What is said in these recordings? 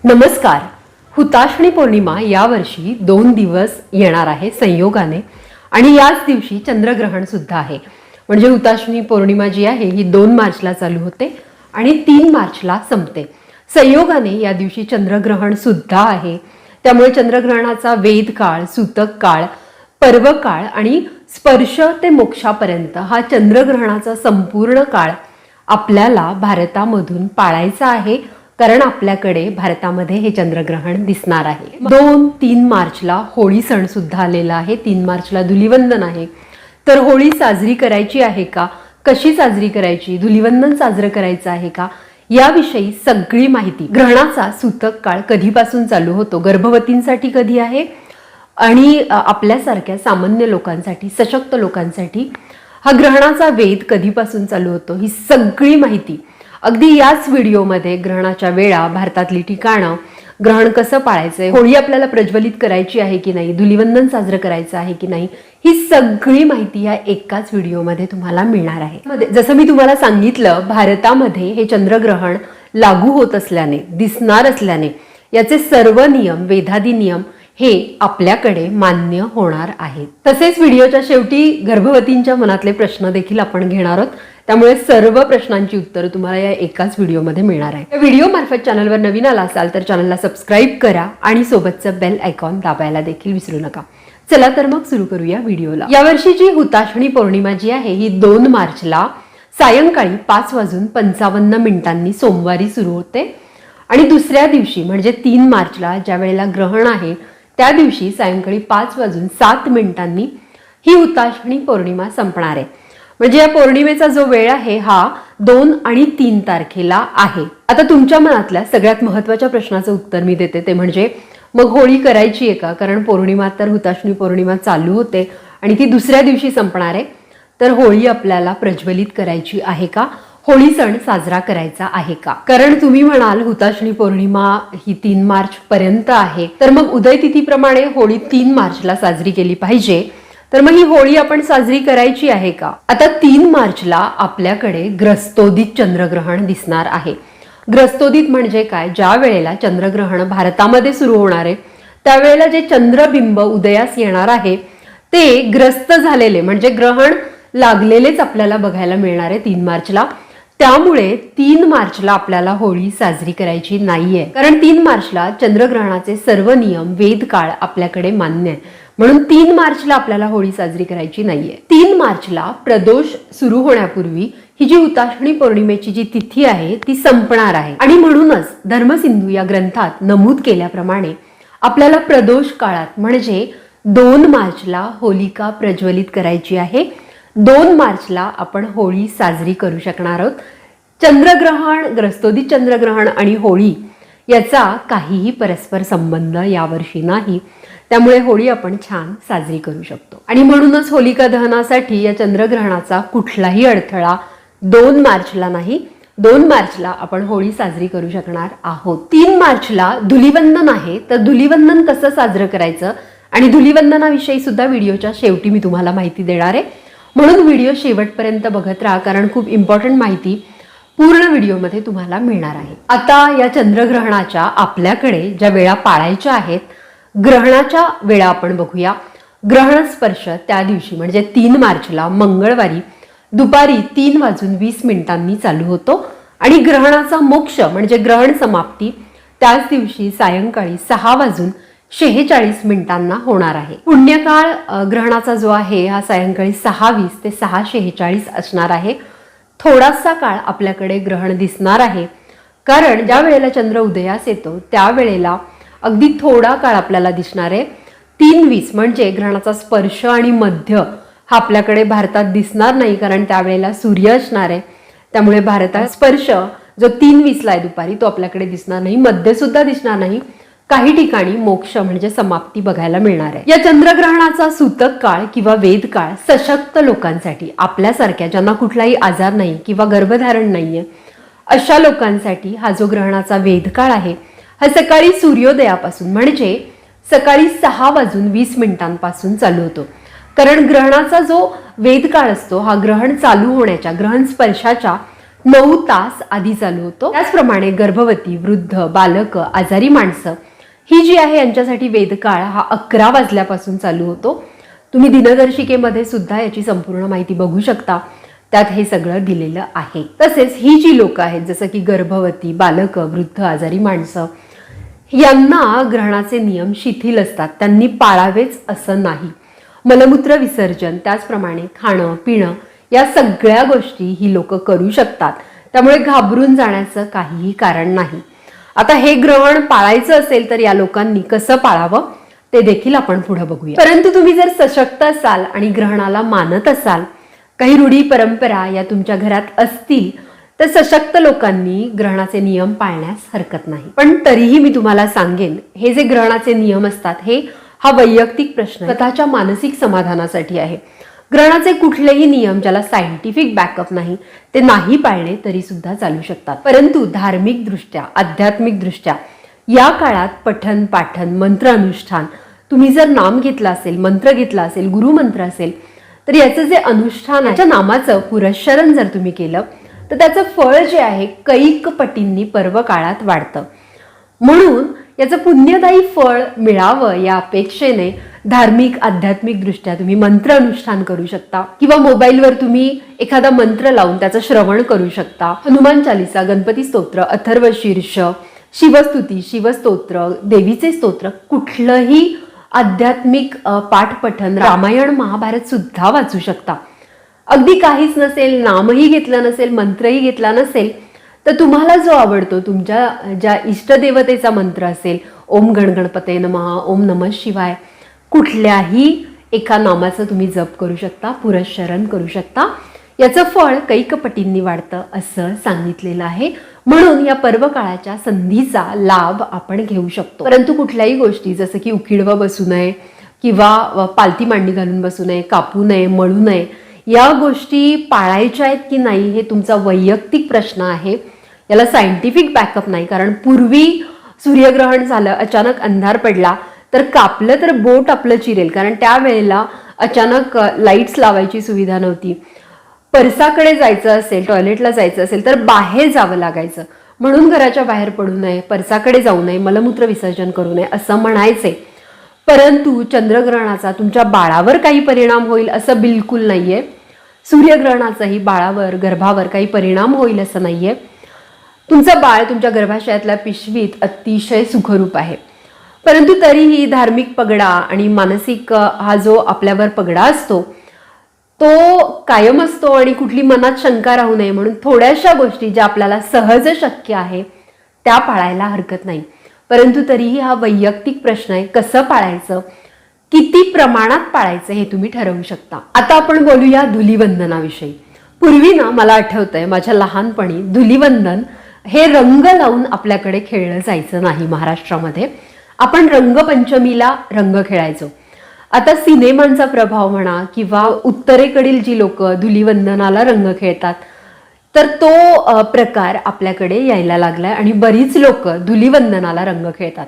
नमस्कार. हुताशणी पौर्णिमा यावर्षी 2 दिवस येणार आहे संयोगाने आणि याच दिवशी चंद्रग्रहण सुद्धा आहे. म्हणजे हुताशणी पौर्णिमा जी आहे ही 2 मार्चला चालू होते आणि 3 मार्चला संपते. संयोगाने या दिवशी चंद्रग्रहण सुद्धा आहे. त्यामुळे चंद्रग्रहणाचा वेद काळ, सूतक काळ, पर्व काळ आणि स्पर्श ते मोक्षापर्यंत हा चंद्रग्रहणाचा संपूर्ण काळ आपल्याला भारतामधून पाळायचा आहे. कारण आपल्याकडे भारतामध्ये हे चंद्रग्रहण दिसणार आहे. 2-3 मार्चला होळी सण सुद्धा आलेला आहे. 3 मार्चला धुलिवंदन आहे. तर होळी साजरी करायची आहे का, कशी साजरी करायची, धुलिवंदन साजरं करायचं आहे का, याविषयी सगळी माहिती. ग्रहणाचा सूतक काळ कधीपासून चालू होतो, गर्भवतींसाठी कधी आहे आणि आपल्यासारख्या सामान्य लोकांसाठी, सशक्त लोकांसाठी हा ग्रहणाचा वेध कधीपासून चालू होतो, ही सगळी माहिती अगदी याच व्हिडिओमध्ये. ग्रहणाच्या वेळा, भारतातली ठिकाणं, ग्रहण कसं पाळायचंय, होळी आपल्याला प्रज्वलित करायची आहे की नाही, धुलिवंदन साजरं करायचं आहे की नाही, ही सगळी माहिती या एकाच व्हिडिओमध्ये तुम्हाला मिळणार आहे. जसं मी तुम्हाला सांगितलं, भारतामध्ये हे चंद्रग्रहण लागू होत असल्याने, दिसणार असल्याने याचे सर्व नियम, वेधादी नियम हे आपल्याकडे मान्य होणार आहेत. तसेच व्हिडिओच्या शेवटी गर्भवतींच्या मनातले प्रश्न देखील आपण घेणार आहोत. त्यामुळे सर्व प्रश्नांची उत्तरं तुम्हाला या एकाच व्हिडिओमध्ये मिळणार आहे. या व्हिडिओ मार्फत चॅनलवर नवीन आला असाल तर चॅनलला सबस्क्राईब करा आणि सोबतचं बेल आयकॉन दाबायला देखील विसरू नका. चला तर मग सुरू करूया व्हिडिओला. यावर्षीची हुताशणी पौर्णिमा जी आहे ही 2 मार्चला सायंकाळी 5:55 सोमवारी सुरू होते आणि दुसऱ्या दिवशी म्हणजे 3 मार्चला ज्या वेळेला ग्रहण आहे त्या दिवशी सायंकाळी 5:07 ही हुताशणी पौर्णिमा संपणार आहे. म्हणजे या पौर्णिमेचा जो वेळ आहे हा 2 आणि 3 तारखेला आहे. आता तुमच्या मनातल्या सगळ्यात महत्वाच्या प्रश्नाचं उत्तर मी देते, ते म्हणजे मग होळी करायची आहे का? कारण पौर्णिमा तर हुताशणी पौर्णिमा चालू होते आणि ती दुसऱ्या दिवशी संपणार आहे. तर होळी आपल्याला प्रज्वलित करायची आहे का? होळी सण साजरा करायचा आहे का? कारण तुम्ही म्हणाल हुताशणी पौर्णिमा ही 3 मार्च पर्यंत आहे, तर मग उदय तिथीप्रमाणे होळी 3 मार्चला साजरी केली पाहिजे. तर मग ही होळी आपण साजरी करायची आहे का? आता 3 मार्चला आपल्याकडे ग्रस्तोदित चंद्रग्रहण दिसणार आहे. ग्रस्तोदित म्हणजे काय? ज्या वेळेला चंद्रग्रहण भारतामध्ये सुरू होणार आहे त्यावेळेला जे चंद्रबिंब उदयास येणार आहे ते ग्रस्त झालेले, म्हणजे ग्रहण लागलेलेच आपल्याला बघायला मिळणार आहे 3 मार्चला. त्यामुळे 3 मार्चला आपल्याला होळी साजरी करायची नाहीये. कारण 3 मार्चला चंद्रग्रहणाचे सर्व नियम, वेद काळ आपल्याकडे मान्य आहे. म्हणून 3 मार्चला आपल्याला होळी साजरी करायची नाहीये. 3 मार्चला प्रदोष सुरू होण्यापूर्वी ही जी हुताशणी पौर्णिमेची जी तिथी आहे ती संपणार आहे आणि म्हणूनच धर्मसिंधू या ग्रंथात नमूद केल्याप्रमाणे आपल्याला प्रदोष काळात म्हणजे 2 मार्चला होलिका प्रज्वलित करायची आहे. 2 मार्चला आपण होळी साजरी करू शकणार आहोत. चंद्रग्रहण, ग्रस्तोदित चंद्रग्रहण आणि होळी याचा काहीही परस्पर संबंध यावर्षी नाही. त्यामुळे होळी आपण छान साजरी करू शकतो आणि म्हणूनच होलिका दहनासाठी या चंद्रग्रहणाचा कुठलाही अडथळा 2 मार्चला नाही. 2 मार्चला आपण होळी साजरी करू शकणार आहोत. 3 मार्चला धुलिवंदन आहे. तर धुलिवंदन कसं साजरं करायचं आणि धुलिवंदनाविषयी सुद्धा व्हिडिओच्या शेवटी मी तुम्हाला माहिती देणार आहे. म्हणून व्हिडिओ शेवटपर्यंत बघत राहा, कारण खूप इम्पॉर्टंट माहिती पूर्ण व्हिडिओमध्ये तुम्हाला मिळणार आहे. आता या चंद्रग्रहणाच्या आपल्याकडे ज्या वेळा पाळायच्या आहेत, ग्रहणाच्या वेळा आपण बघूया. ग्रहण स्पर्श त्या दिवशी म्हणजे 3 मार्चला मंगळवारी दुपारी 3:20 चालू होतो आणि ग्रहणाचा मोक्ष म्हणजे ग्रहण समाप्ती त्याच दिवशी सायंकाळी 6:46 होणार आहे. पुण्यकाळ ग्रहणाचा जो आहे हा सायंकाळी 6:20 ते 6:46 असणार आहे. थोडासा काळ आपल्याकडे ग्रहण दिसणार आहे, कारण ज्या वेळेला चंद्र उदयास येतो त्यावेळेला अगदी थोडा काळ आपल्याला दिसणार आहे. 3:20 म्हणजे ग्रहणाचा स्पर्श आणि मध्य हा आपल्याकडे भारतात दिसणार नाही, कारण त्यावेळेला सूर्य असणार आहे. त्यामुळे भारतात स्पर्श जो 3:20 आहे दुपारी तो आपल्याकडे दिसणार नाही. मध्य सुद्धा दिसणार नाही. काही ठिकाणी मोक्ष म्हणजे समाप्ती बघायला मिळणार आहे. या चंद्रग्रहणाचा सूतक काळ किंवा वेद काळ सशक्त लोकांसाठी, आपल्यासारख्या ज्यांना कुठलाही आजार नाही किंवा गर्भधारण नाहीये अशा लोकांसाठी हा जो ग्रहणाचा वेद काळ आहे हा सकाळी सूर्योदयापासून म्हणजे सकाळी 6:20 चालू होतो. कारण ग्रहणाचा जो वेद काळ असतो हा ग्रहण चालू होण्याच्या, ग्रहण स्पर्शाच्या 9 तास आधी चालू होतो. त्याचप्रमाणे गर्भवती, वृद्ध, बालक, आजारी माणसं ही जी आहे यांच्यासाठी वेदकाळ हा 11 वाजल्यापासून चालू होतो. तुम्ही दिनदर्शिकेमध्ये सुद्धा याची संपूर्ण माहिती बघू शकता. त्यात हे सगळं दिलेलं आहे. तसेच ही जी लोक आहेत जसं की गर्भवती, बालक, वृद्ध, आजारी माणसं यांना ग्रहणाचे नियम शिथिल असतात. त्यांनी पाळावेच असं नाही. मलमूत्र विसर्जन, त्याचप्रमाणे खाणं पिणं या सगळ्या गोष्टी ही लोक करू शकतात. त्यामुळे घाबरून जाण्याचं काहीही कारण नाही. आता हे ग्रहण पाळायचं असेल तर या लोकांनी कसं पाळावं ते देखील आपण पुढे बघूया. परंतु तुम्ही जर सशक्त असाल आणि ग्रहणाला मानत असाल, काही रूढी परंपरा या तुमच्या घरात असतील तर सशक्त लोकांनी ग्रहणाचे नियम पाळण्यास हरकत नाही. पण तरीही मी तुम्हाला सांगेन, हे जे ग्रहणाचे नियम असतात हा वैयक्तिक प्रश्न स्वतःच्या मानसिक समाधानासाठी आहे. ग्रहणाचे कुठलेही नियम ज्याला सायंटिफिक बॅकअप नाही ते नाही पाळणे तरी सुद्धा चालू शकतात. परंतु धार्मिक दृष्ट्या, आध्यात्मिक दृष्ट्या या काळात पठन पाठन, मंत्र अनुष्ठान, तुम्ही जर नाम घेतला असेल, मंत्र घेतला असेल, गुरुमंत्र असेल तर याचं जे अनुष्ठान, याच्या नामाचं पुरस्चरण जर तुम्ही केलं तर त्याचं फळ जे आहे कैक पटींनी पर्व काळात वाढतं. म्हणून याचं पुण्यदायी फळ मिळावं या अपेक्षेने धार्मिक आध्यात्मिक दृष्ट्या तुम्ही मंत्र अनुष्ठान करू शकता किंवा मोबाईलवर तुम्ही एखादा मंत्र लावून त्याचं श्रवण करू शकता. हनुमान चालीसा, गणपती स्तोत्र, अथर्व शीर्ष, शिवस्तुती, शिवस्तोत्र, देवीचे स्तोत्र, कुठलंही आध्यात्मिक पाठपठन, रामायण महाभारत सुद्धा वाचू शकता. अगदी काहीच नसेल, नामही घेतलं नसेल, मंत्रही घेतला नसेल तर तुम्हाला जो आवडतो, तुमच्या ज्या इष्टदेवतेचा मंत्र असेल, ओम गणगणपते नमः, ओम नमः शिवाय, कुठल्याही एका नामाचं तुम्ही जप करू शकता, पुरस्चरण करू शकता. याचं फळ कैकपटींनी वाढतं असं सांगितलेलं आहे. म्हणून या पर्व काळाच्या संधीचा लाभ आपण घेऊ शकतो. परंतु कुठल्याही गोष्टी जसं की उकिडवं बसू नये किंवा पालती मांडी घालून बसू नये, कापू नये, मळू नये, या गोष्टी पाळायच्या आहेत की नाही हे तुमचा वैयक्तिक प्रश्न आहे. याला सायंटिफिक बॅकअप नाही. कारण पूर्वी सूर्यग्रहण झालं, अचानक अंधार पडला तर कापलं तर बोट आपलं चिरेल. कारण त्यावेळेला अचानक लाईट्स लावायची सुविधा नव्हती. परसाकडे जायचं असेल, टॉयलेटला जायचं असेल तर बाहेर जावं लागायचं. म्हणून घराच्या बाहेर पडू नये, परसाकडे जाऊ नये, मलमूत्र विसर्जन करू नये असं म्हणायचे. परंतु चंद्रग्रहणाचा तुमच्या बाळावर काही परिणाम होईल असं बिलकुल नाहीये. सूर्यग्रहणाचाही बाळावर, गर्भावर काही परिणाम होईल असं नाहीये. तुमचं बाळ तुमच्या गर्भाशयातल्या पिशवीत अतिशय सुखरूप आहे. परंतु तरीही धार्मिक पगडा आणि मानसिक हा जो आपल्यावर पगडा असतो तो कायम असतो आणि कुठली मनात शंका राहू नये म्हणून थोड्याशा गोष्टी ज्या आपल्याला सहज शक्य आहे त्या पाळायला हरकत नाही. परंतु तरीही हा वैयक्तिक प्रश्न आहे, कसं पाळायचं, किती प्रमाणात पाळायचं हे तुम्ही ठरवू शकता. आता आपण बोलूया धुलीवंदनाविषयी. पूर्वी ना मला आठवतंय माझ्या लहानपणी धुलीवंदन हे रंग लावून आपल्याकडे खेळलं जायचं नाही. महाराष्ट्रामध्ये आपण रंगपंचमीला रंग खेळायचो. आता सिनेमांचा प्रभाव म्हणा किंवा उत्तरेकडील जी लोक धुलीवंदनाला रंग खेळतात तर तो प्रकार आपल्याकडे यायला लागलाय आणि बरीच लोक धुलीवंदनाला रंग खेळतात.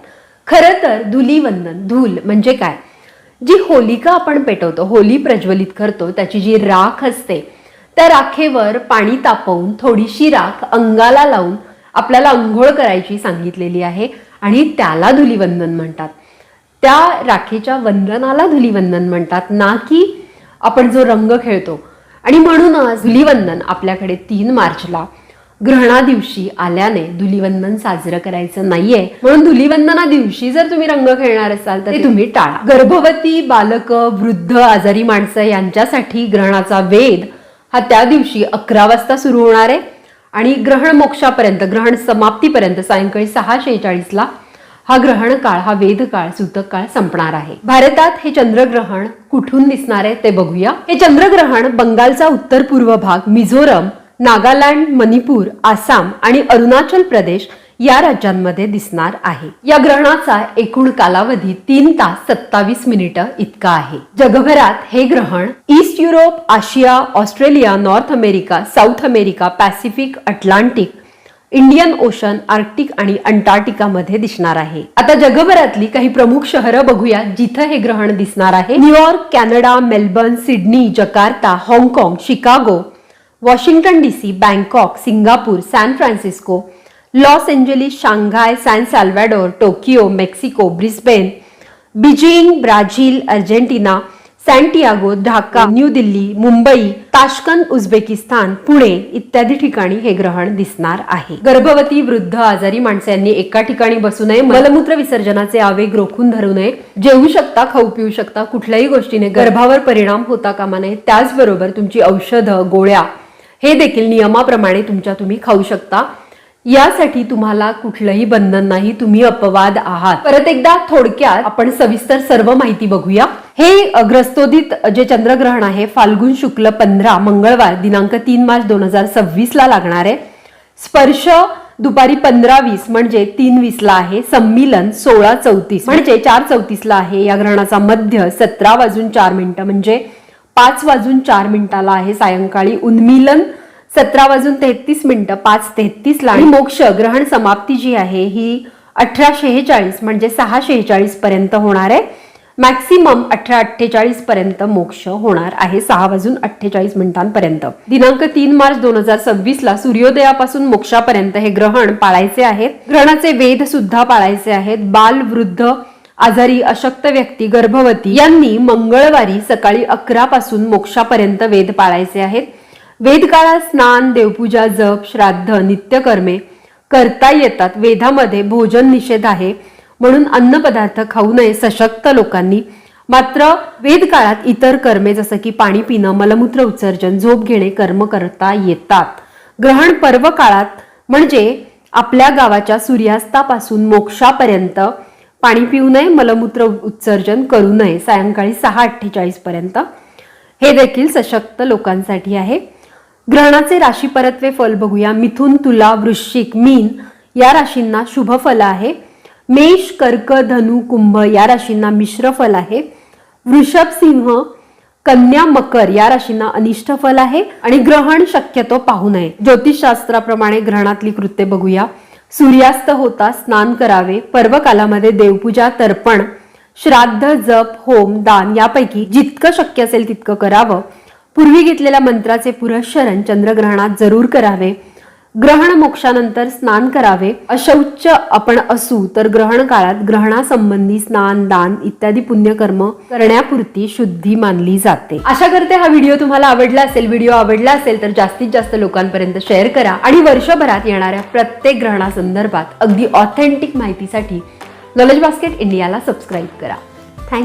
खरं तर धुलीवंदन, धूल म्हणजे काय, जी होलिका आपण पेटवतो, होली प्रज्वलित करतो, त्याची जी राख असते त्या राखेवर पाणी तापवून थोडीशी राख अंगाला लावून आपल्याला अंघोळ करायची सांगितलेली आहे आणि त्याला धुलीवंदन म्हणतात. त्या राखेच्या वंदनाला धुलीवंदन म्हणतात, ना की आपण जो रंग खेळतो. आणि म्हणूनच धुलीवंदन आपल्याकडे 3 मार्चला ग्रहणा दिवशी आल्याने धुलीवंदन साजरं करायचं नाहीये. म्हणून धुलीवंदना दिवशी जर तुम्ही रंग खेळणार असाल तर ते तुम्ही टाळा. गर्भवती, बालक, वृद्ध, आजारी माणसं यांच्यासाठी ग्रहणाचा वेध हा त्या दिवशी 11 वाजता सुरू होणार आहे आणि ग्रहण मोक्षापर्यंत, ग्रहण समाप्तीपर्यंत सायंकाळी 6:46ला हा ग्रहण काळ, हा वेध काळ, सूतक काळ संपणार आहे. भारतात हे चंद्रग्रहण कुठून दिसणार आहे ते बघूया. हे चंद्रग्रहण बंगालचा उत्तर पूर्व भाग, मिझोरम, नागालँड, मणिपूर, आसाम आणि अरुणाचल प्रदेश या राज्यांमध्ये दिसणार आहे. या ग्रहणाचा एकूण कालावधी 3 तास 27 मिनिटं इतका आहे. जगभरात हे ग्रहण ईस्ट युरोप, आशिया, Australia, North America, South America, Pacific, Atlantic, Indian Ocean, Arctic आणि अंटार्क्टिकामध्ये दिसणार आहे. आता जगभरातली काही प्रमुख शहरं बघूया जिथं हे ग्रहण दिसणार आहे. New York, Canada, Melbourne, Sydney, Jakarta, हाँगकाँग, Chicago, Washington DC, Bangkok, Singapore, San Francisco, Los Angeles, Shanghai, San Salvador, Tokyo, Mexico, Brisbane, Beijing, Brazil, Argentina, Santiago, Dhaka, New Delhi, Mumbai, Tashkent, Uzbekistan, Pune इत्यादी ठिकाणी हे ग्रहण दिसणार आहे. गर्भवती, वृद्ध, आजारी माणसे यांनी एका ठिकाणी बसू नये, मलमूत्र विसर्जनाचे आवेग रोखून धरू नये, जेवू शकता, खाऊ पिऊ शकता, कुठल्याही गोष्टीने गर्भावर परिणाम होता कामा नये. त्याचबरोबर तुमची औषधं, गोळ्या हे देखील नियमाप्रमाणे तुम्ही खाऊ शकता. यासाठी तुम्हाला कुठलंही बंधन नाही, तुम्ही अपवाद आहात. परत एकदा थोडक्यात आपण सविस्तर सर्व माहिती बघूया. हे ग्रस्तोदित जे चंद्रग्रहण आहे फाल्गुन शुक्ल 15 मंगळवार दिनांक 3 मार्च 2026 ला लागणार आहे. स्पर्श दुपारी 15:20 म्हणजे 3:20 ला आहे. सम्मिलन 16:34 म्हणजे 4:34 ला आहे. या ग्रहणाचा मध्य 17:04 म्हणजे 5:04 ला आहे सायंकाळी. उन्मीलन 17:33 5:33 ला. आणि मोक्ष ग्रहण समाप्ती जी आहे ही 18:46 म्हणजे 6:46 पर्यंत होणार आहे. मॅक्सिमम 18:48 पर्यंत मोक्ष होणार आहे 6:48 पर्यंत. दिनांक 3 मार्च 2026 ला सूर्योदयापासून मोक्षापर्यंत हे ग्रहण पाळायचे आहेत. ग्रहणाचे वेध सुद्धा पाळायचे आहेत. बाल, वृद्ध, आजारी, अशक्त व्यक्ती, गर्भवती यांनी मंगळवारी सकाळी 11 पासून मोक्षापर्यंत वेध पाळायचे आहेत. वेदकाळात स्नान, देवपूजा, जप, श्राद्ध, नित्यकर्मे करता येतात. वेदामध्ये भोजन निषेध आहे म्हणून अन्नपदार्थ खाऊ नये सशक्त लोकांनी. मात्र वेदकाळात इतर कर्मे जसं की पाणी पिणं, मलमूत्र उत्सर्जन, झोप घेणे कर्म करता येतात. ग्रहण पर्व काळात म्हणजे आपल्या गावाच्या सूर्यास्तापासून मोक्षापर्यंत पाणी पिऊ नये, मलमूत्र उत्सर्जन करू नये सायंकाळी 6:48 पर्यंत. हे देखील सशक्त लोकांसाठी आहे. ग्रहणाचे राशी परत्वे फल बघूया. मिथुन, तुला, वृश्चिक, मीन या राशींना शुभ फल आहे. मेष, कर्क, धनु, कुंभ या राशींना मिश्र फल आहे. वृषभ, सिंह, कन्या, मकर या राशींना अनिष्ट फल आहे. आणि ग्रहण शक्यतो पाहू नये. ज्योतिषशास्त्राप्रमाणे ग्रहणातली कृत्ये बघूया. सूर्यास्त होता स्नान करावे. पर्वकालामध्ये देवपूजा, तर्पण, श्राद्ध, जप, होम, दान यापैकी जितकं शक्य असेल तितकं करावं. पूर्वी घेतलेल्या मंत्राचे पुरस्चरण चंद्रग्रहणात जरूर करावे. ग्रहण मोक्षानंतर स्नान करावे. अशौच आपण असू तर ग्रहण काळात ग्रहणासंबंधी स्नान, दान इत्यादी पुण्यकर्म करण्यापुरती शुद्धी मानली जाते. आशा करते हा व्हिडिओ तुम्हाला आवडला असेल. व्हिडिओ आवडला असेल तर जास्तीत जास्त लोकांपर्यंत शेअर करा आणि वर्षभरात येणाऱ्या प्रत्येक ग्रहणासंदर्भात अगदी ऑथेंटिक माहितीसाठी नॉलेज बास्केट इंडियाला सबस्क्राईब करा. थँक्यू.